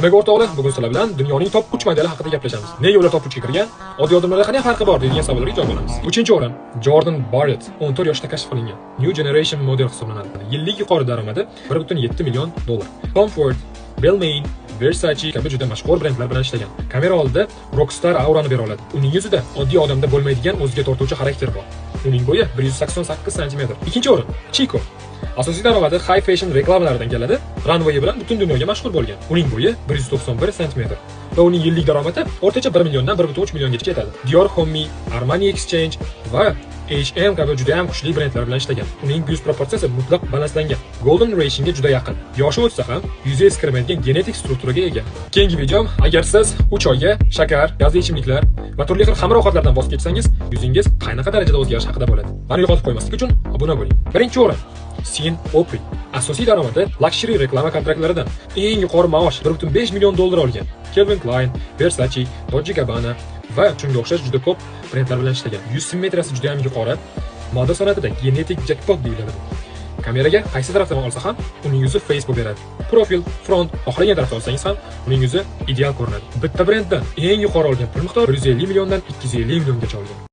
Demak o'rtoqlar, bugun sizlar bilan dunyoning top 3 modeli haqida gaplashamiz. Nega ular top 3 ga kirgan? Oddiy odamlardan qanday farqi bor degan savollarga javob olamiz. 3-o'rin Jordan Barrett 14 yoshda kashf qilingan New Generation model hisoblanadi. Yillik yuqori daromadi 1.7 million dollar. Comfort, Balmain, Versace kabi juda mashhur brendlar bilan ishlagan. Kamera oldida rockstar aurani bera oladi. Uning yuzida oddiy odamda bo'lmaydigan o'ziga tortuvchi xarakter bor. Uning bo'yi 188 cm. Ikkinchi o'rin Chico. Asosiy daromadi high fashion reklamalardan keladi. Runway bilan butun dunyoga mashhur bo'lgan. Uning bo'yi 191 cm va uning yillik daromadi o'rtacha 1 milliondan 1.3 milliongacha yetadi. Dior Homme, Armani Exchange va H&M kabi juda ham kuchli brendlar bilan ishlagan. Uning yuz proporsiyasi mutlaq balanslangan. Golden Ratioga juda yaqin. Yoshi o'tsa ham yuzi eskirmaydigan genetik strukturaga ega. Keyingi videom, agar siz 3 oyga shakar, gazli ichimliklar va turli xil xamir ovqatlardan voz kechsangiz, yuzingiz qanaqa darajada o'zgarish haqida bo'ladi. Mani yo'qotib qo'ymaslik uchun obuna bo'ling. Birinchi o'rin Sin Opry. Asosiy daromadi luxury reklama kontraktlaridan. Eng yuqori maosh 1.5 million dollar olgan. Calvin Klein, Versace, Dolce & Gabbana va shunga o'xshash juda ko'p brendlar bilan ishlagan. Yuz simmetriyasi juda ham yuqori. Moda san'atida genetik jackpot deyiladi. Kameraga qaysi tarafdan olsa ham uning yuzi face bo'lib beradi. Profil, front, oxirgi tarafdan olsangiz ham uning yuzi ideal ko'rinadi. Bitta brenddan eng yuqori olgan pul miqdori 150 milliondan 250 milliongacha olgan.